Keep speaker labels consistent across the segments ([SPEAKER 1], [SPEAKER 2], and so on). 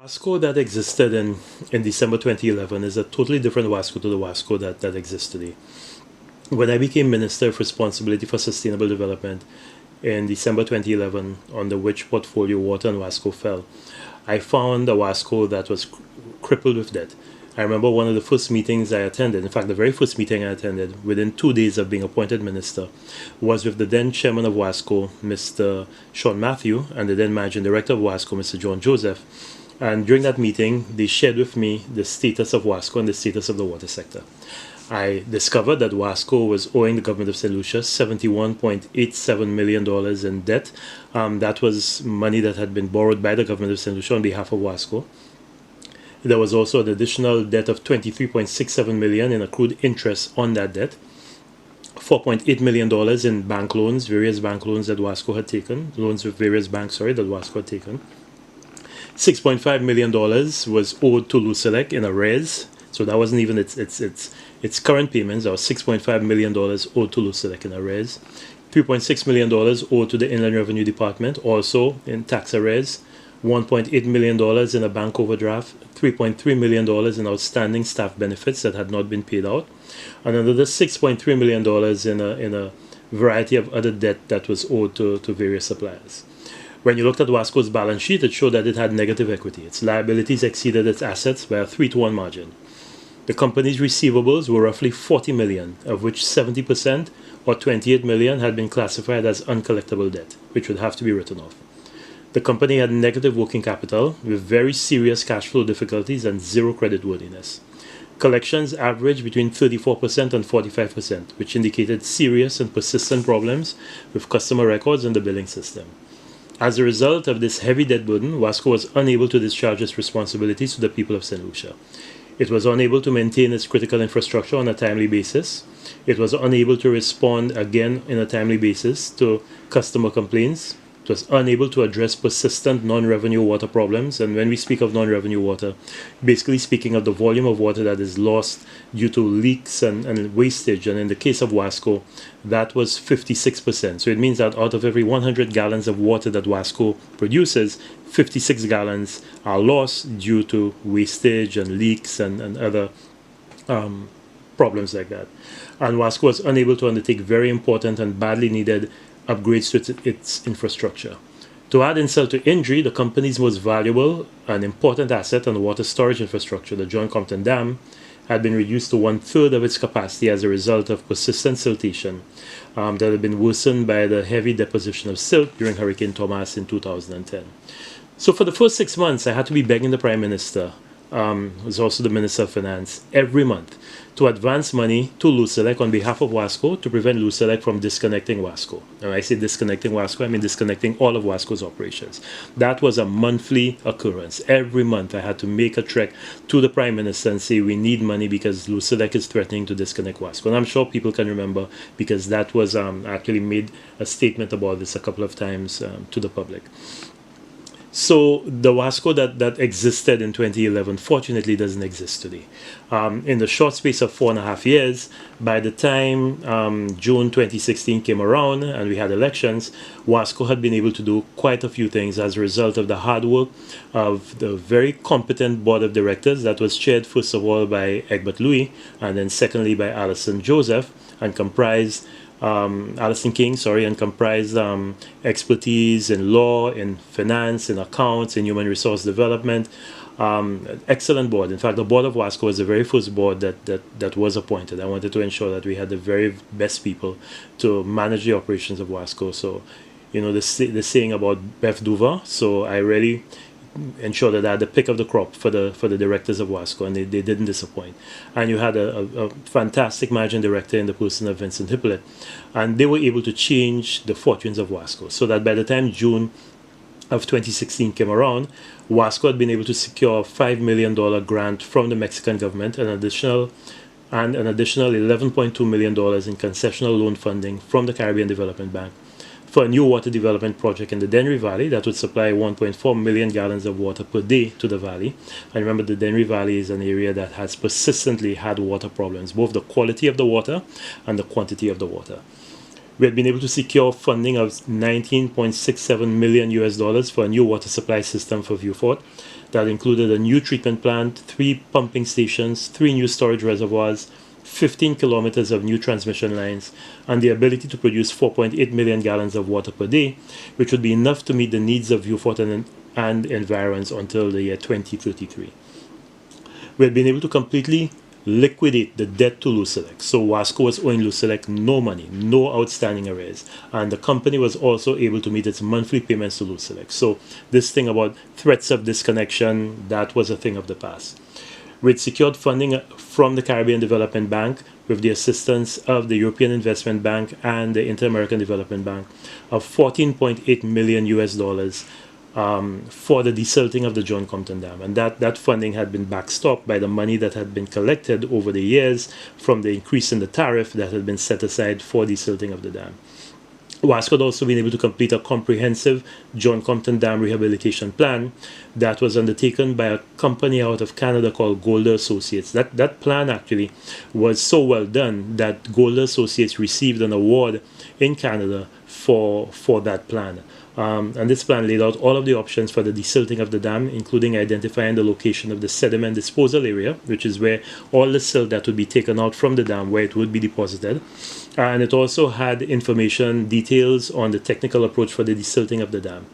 [SPEAKER 1] Wasco that existed in December 2011 is a totally different Wasco to the Wasco that exists today. When I became Minister of Responsibility for Sustainable Development in December 2011, under which portfolio Water and Wasco fell, I found a Wasco that was crippled with debt. I remember one of the first meetings I attended, in fact, the very first meeting I attended within 2 days of being appointed minister, was with the then chairman of Wasco, Mr. Sean Matthew, and the then managing director of Wasco, Mr. John Joseph. And during that meeting, they shared with me the status of Wasco and the status of the water sector. I discovered that Wasco was owing the government of St. Lucia $71.87 million in debt. That was money that had been borrowed by the government of St. Lucia on behalf of Wasco. There was also an additional debt of $23.67 million in accrued interest on that debt. $4.8 million in bank loans, various bank loans that Wasco had taken, loans with various banks, that Wasco had taken. $6.5 million was owed to Lucelec in arrears. So that wasn't even its current payments. There was $6.5 million owed to Lucelec in arrears. $3.6 million owed to the Inland Revenue Department, also in tax arrears. $1.8 million in a bank overdraft. $3.3 million in outstanding staff benefits that had not been paid out. And another $6.3 million in a variety of other debt that was owed to various suppliers. When you looked at Wasco's balance sheet, it showed that it had negative equity. Its liabilities exceeded its assets by a 3-to-1 margin. The company's receivables were roughly $40 million, of which 70% or $28 million had been classified as uncollectible debt, which would have to be written off. The company had negative working capital with very serious cash flow difficulties and zero creditworthiness. Collections averaged between 34% and 45%, which indicated serious and persistent problems with customer records and the billing system. As a result of this heavy debt burden, Wasco was unable to discharge its responsibilities to the people of St. Lucia. It was unable to maintain its critical infrastructure on a timely basis. It was unable to respond again in a timely basis to customer complaints. It was unable to address persistent non-revenue water problems. And when we speak of non-revenue water, basically speaking of the volume of water that is lost due to leaks and wastage. And in the case of Wasco, that was 56%. So it means that out of every 100 gallons of water that Wasco produces, 56 gallons are lost due to wastage and leaks and other problems like that. And Wasco was unable to undertake very important and badly needed upgrades to its infrastructure. To add insult to injury, the company's most valuable and important asset on the water storage infrastructure, the John Compton Dam, had been reduced to 1/3 of its capacity as a result of persistent siltation that had been worsened by the heavy deposition of silt during Hurricane Thomas in 2010. So for the first 6 months, I had to be begging the Prime Minister, who was also the Minister of Finance, every month to advance money to Lucelec on behalf of Wasco to prevent Lucelec from disconnecting Wasco. And when I say disconnecting Wasco, I mean disconnecting all of Wasco's operations. That was a monthly occurrence. Every month I had to make a trek to the Prime Minister and say we need money because Lucelec is threatening to disconnect Wasco. And I'm sure people can remember because that was actually made a statement about this a couple of times to the public. So the Wasco that existed in 2011 fortunately doesn't exist today. In the short space of 4.5 years, by the time June 2016 came around and we had elections, Wasco had been able to do quite a few things as a result of the hard work of the very competent board of directors that was chaired first of all by Egbert Louis and then secondly by Alison Joseph and comprised Alison King, and comprised expertise in law, in finance, in accounts, in human resource development. Excellent board. In fact, the board of Wasco was the very first board that was appointed. I wanted to ensure that we had the very best people to manage the operations of Wasco. So, the saying about Beth Duva. So I really ensure that I had the pick of the crop for the directors of Wasco, and they didn't disappoint. And you had a fantastic managing director in the person of Vincent Hippolyte, and they were able to change the fortunes of Wasco, so that by the time June of 2016 came around, Wasco had been able to secure a $5 million grant from the Mexican government, an additional $11.2 million in concessional loan funding from the Caribbean Development Bank for a new water development project in the Dennery Valley that would supply 1.4 million gallons of water per day to the valley. And remember, the Dennery Valley is an area that has persistently had water problems, both the quality of the water and the quantity of the water. We had been able to secure funding of $19.67 million US for a new water supply system for Vieux Fort. that included a new treatment plant, 3 pumping stations, 3 new storage reservoirs, 15 kilometers of new transmission lines, and the ability to produce 4.8 million gallons of water per day, which would be enough to meet the needs of Beaufort and environs until the year 2033. We had been able to completely liquidate the debt to Lucelec. So Wasco was owing Lucelec no money, no outstanding arrears. And the company was also able to meet its monthly payments to Lucelec. So this thing about threats of disconnection, that was a thing of the past. We had secured funding from the Caribbean Development Bank with the assistance of the European Investment Bank and the Inter-American Development Bank of 14.8 million US dollars for the desilting of the John Compton Dam. And that funding had been backstopped by the money that had been collected over the years from the increase in the tariff that had been set aside for desilting of the dam. Wasco had also been able to complete a comprehensive John Compton Dam rehabilitation plan that was undertaken by a company out of Canada called Golder Associates. That plan actually was so well done that Golder Associates received an award in Canada for that plan. And this plan laid out all of the options for the desilting of the dam, including identifying the location of the sediment disposal area, which is where all the silt that would be taken out from the dam, where it would be deposited. And it also had information, details on the technical approach for the desilting of the dam.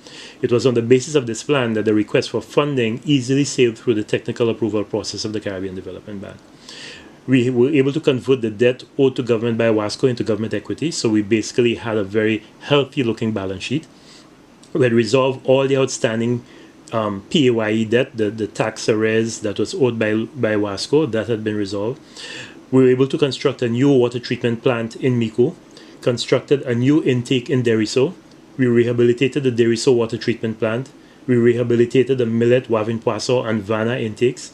[SPEAKER 1] It was on the basis of this plan that the request for funding easily sailed through the technical approval process of the Caribbean Development Bank. We were able to convert the debt owed to government by Wasco into government equity, so we basically had a very healthy looking balance sheet. We had resolved all the outstanding PAYE debt, the tax arrears that was owed by Wasco, that had been resolved. We were able to construct a new water treatment plant in Mico, constructed a new intake in Deriso. We rehabilitated the Deriso water treatment plant. We rehabilitated the Millet, Wavin Poisson, and Vanna intakes.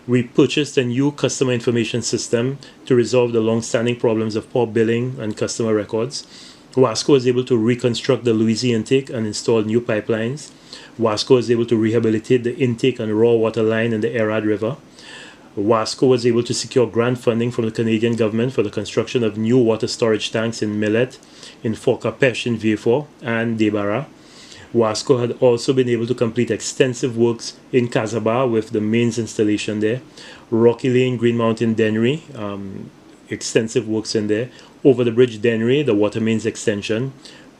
[SPEAKER 1] We purchased a new customer information system to resolve the long-standing problems of poor billing and customer records. Wasco was able to reconstruct the Louisiana intake and install new pipelines. Wasco was able to rehabilitate the intake and raw water line in the Erad River. Wasco was able to secure grant funding from the Canadian government for the construction of new water storage tanks in Millet, in Fort Capeche in Vieux-Fort, and Debarra. Wasco had also been able to complete extensive works in Casaba with the mains installation there. Rocky Lane, Green Mountain, Dennery, extensive works in there. Over the Bridge, Dennery, the water mains extension.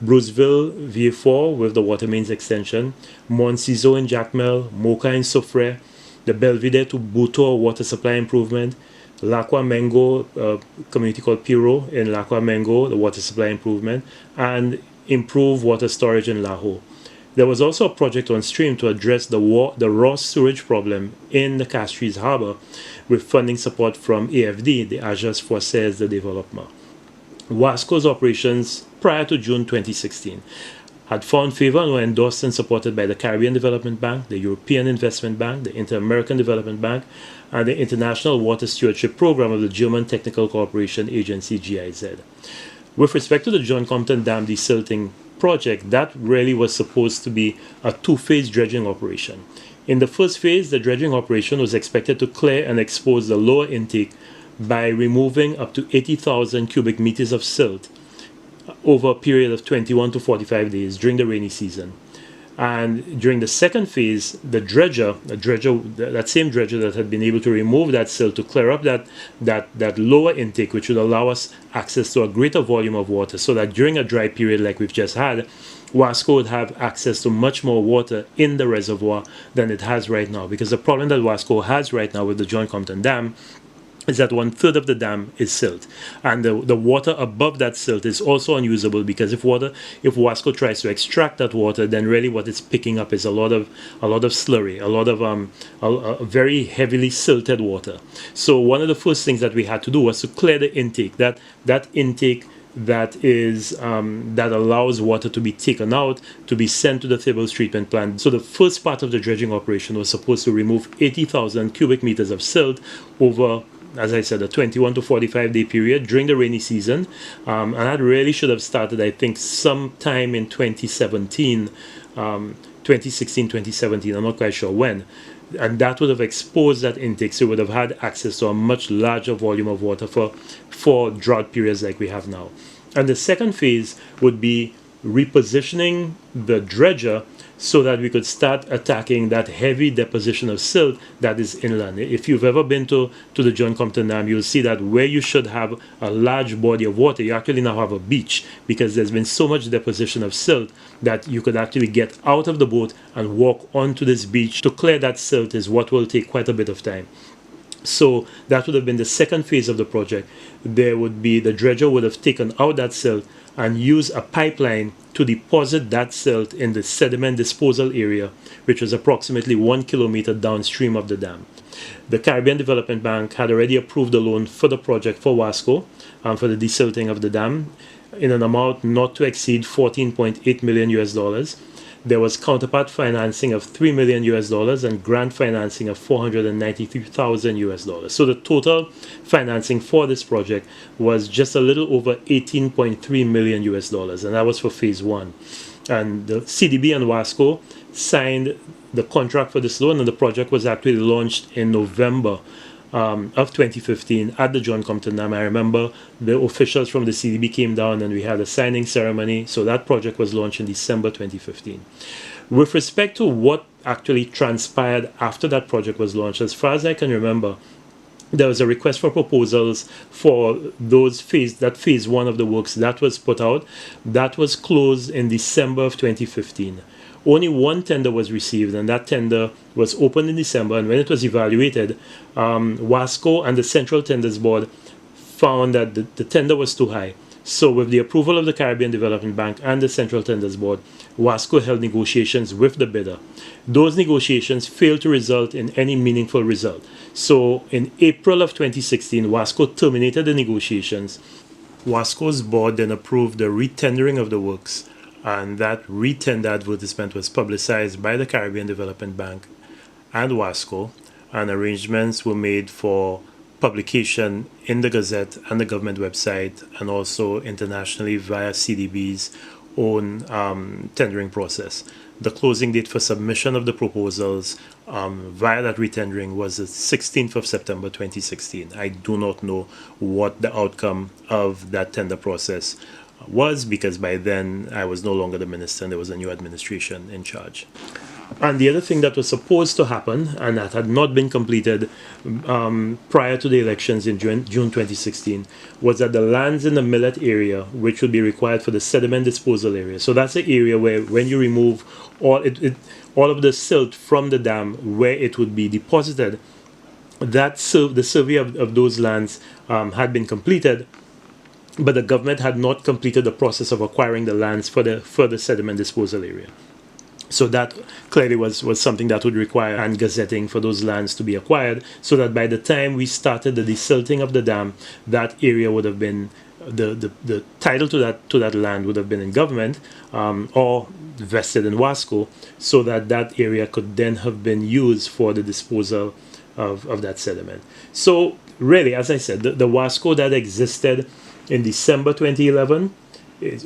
[SPEAKER 1] Bruceville, Vieux-Fort with the water mains extension. Montciseau in Jacmel, Moka in Soufrière, the Belvedere to Boutor water supply improvement. Lacqua Mengo, a community called Piro in Lacqua Mengo, the water supply improvement. And improve water storage in Laho. There was also a project on stream to address the raw sewage problem in the Castries Harbour with funding support from AFD, the Agence Française de Développement. Wasco's operations prior to June 2016 had found favor and were endorsed and supported by the Caribbean Development Bank, the European Investment Bank, the Inter-American Development Bank, and the International Water Stewardship Program of the German Technical Cooperation Agency, GIZ. With respect to the John Compton Dam desilting project, that really was supposed to be a two-phase dredging operation. In the first phase, the dredging operation was expected to clear and expose the lower intake by removing up to 80,000 cubic meters of silt over a period of 21 to 45 days during the rainy season. And during the second phase, that same dredger that had been able to remove that silt to clear up that lower intake, which would allow us access to a greater volume of water, so that during a dry period like we've just had, Wasco would have access to much more water in the reservoir than it has right now. Because the problem that Wasco has right now with the John Compton Dam is that 1/3 of the dam is silt, and the water above that silt is also unusable, because if Wasco tries to extract that water, then really what it's picking up is a lot of slurry, a lot of a very heavily silted water. So one of the first things that we had to do was to clear the intake, that intake that is that allows water to be taken out to be sent to the Thibbles treatment plant. So the first part of the dredging operation was supposed to remove 80,000 cubic meters of silt over, as I said, a 21 to 45 day period during the rainy season. And that really should have started, I think, sometime in 2017, 2016, 2017. I'm not quite sure when. And that would have exposed that intake, so we would have had access to a much larger volume of water for drought periods like we have now. And the second phase would be repositioning the dredger so that we could start attacking that heavy deposition of silt that is inland. If you've ever been to the John Compton Dam, you'll see that where you should have a large body of water, you actually now have a beach, because there's been so much deposition of silt that you could actually get out of the boat and walk onto this beach. To clear that silt is what will take quite a bit of time. So that would have been the second phase of the project. There would be, the dredger would have taken out that silt and used a pipeline to deposit that silt in the sediment disposal area, which was approximately 1 kilometer downstream of the dam. The Caribbean Development Bank had already approved a loan for the project for Wasco, for the desilting of the dam, in an amount not to exceed $14.8 million US. There was counterpart financing of $3 million US and grant financing of $493,000 US. So the total financing for this project was just a little over $18.3 million US, and that was for phase one. And the CDB and Wasco signed the contract for this loan, and the project was actually launched in November of 2015 at the John Compton Dam. I remember the officials from the CDB came down and we had a signing ceremony. So that project was launched in December 2015. With respect to what actually transpired after that project was launched, as far as I can remember, there was a request for proposals for that phase one of the works that was put out. That was closed in December of 2015. Only one tender was received, and that tender was opened in December. And when it was evaluated, Wasco and the Central Tenders Board found that the tender was too high. So with the approval of the Caribbean Development Bank and the Central Tenders Board, Wasco held negotiations with the bidder. Those negotiations failed to result in any meaningful result. So in April of 2016, Wasco terminated the negotiations. Wasco's board then approved the retendering of the works, and that retender advertisement was publicized by the Caribbean Development Bank and Wasco, and arrangements were made for publication in the Gazette and the government website, and also internationally via CDB's own tendering process. The closing date for submission of the proposals via that retendering was the 16th of September 2016. I do not know what the outcome of that tender process was, because by then I was no longer the minister and there was a new administration in charge. And the other thing that was supposed to happen, and that had not been completed prior to the elections in June 2016, was that the lands in the Millet area, which would be required for the sediment disposal area. So that's the area where, when you remove all of the silt from the dam, where it would be deposited, the survey of those lands had been completed, but the government had not completed the process of acquiring the lands for the sediment disposal area. So that clearly was something that would require and gazetting for those lands to be acquired, so that by the time we started the desilting of the dam, that area would have been, the title to that land would have been in government or vested in Wasco, so that area could then have been used for the disposal of that sediment. So really, as I said, the Wasco that existed in December 2011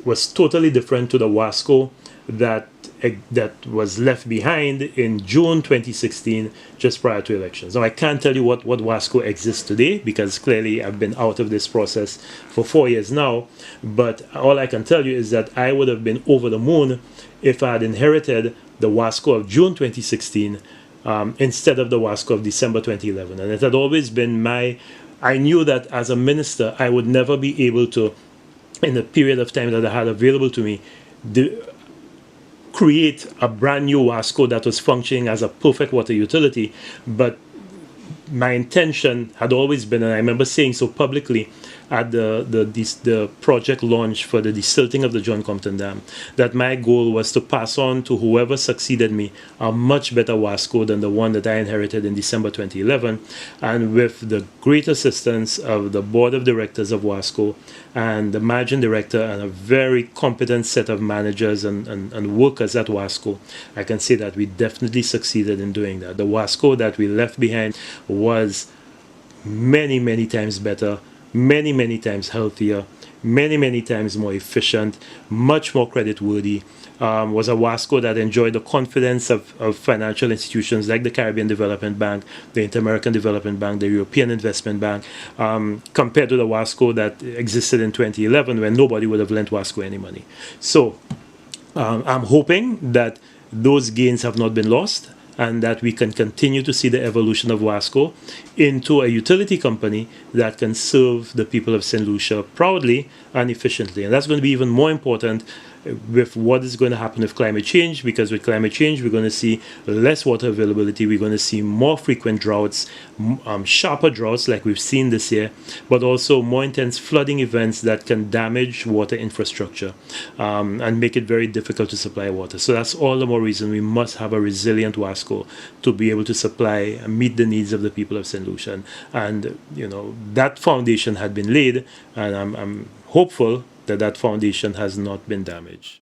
[SPEAKER 1] was totally different to the Wasco that was left behind in June 2016, just prior to elections. Now, I can't tell you what Wasco exists today, because clearly I've been out of this process for 4 years now, but all I can tell you is that I would have been over the moon if I had inherited the Wasco of June 2016 instead of the Wasco of December 2011. And it had always been I knew that as a minister, I would never be able to, in the period of time that I had available to me, create a brand new Wasco that was functioning as a perfect water utility. But my intention had always been, and I remember saying so publicly at the project launch for the desilting of the John Compton Dam, that my goal was to pass on to whoever succeeded me a much better Wasco than the one that I inherited in December 2011. And with the great assistance of the board of directors of Wasco and the managing director and a very competent set of managers and workers at Wasco, I can say that we definitely succeeded in doing that. The Wasco that we left behind was many, many times better, many, many times healthier, many, many times more efficient, much more credit-worthy. Was a Wasco that enjoyed the confidence of financial institutions like the Caribbean Development Bank, the Inter-American Development Bank, the European Investment Bank, compared to the Wasco that existed in 2011, when nobody would have lent Wasco any money. So I'm hoping that those gains have not been lost and that we can continue to see the evolution of Wasco into a utility company that can serve the people of St. Lucia proudly and efficiently. And that's going to be even more important with what is going to happen with climate change, because with climate change, we're going to see less water availability. We're going to see more frequent droughts, sharper droughts like we've seen this year, but also more intense flooding events that can damage water infrastructure and make it very difficult to supply water. So that's all the more reason we must have a resilient Wasco to be able to supply and meet the needs of the people of St. Lucia. And, that foundation had been laid, and I'm hopeful that that foundation has not been damaged.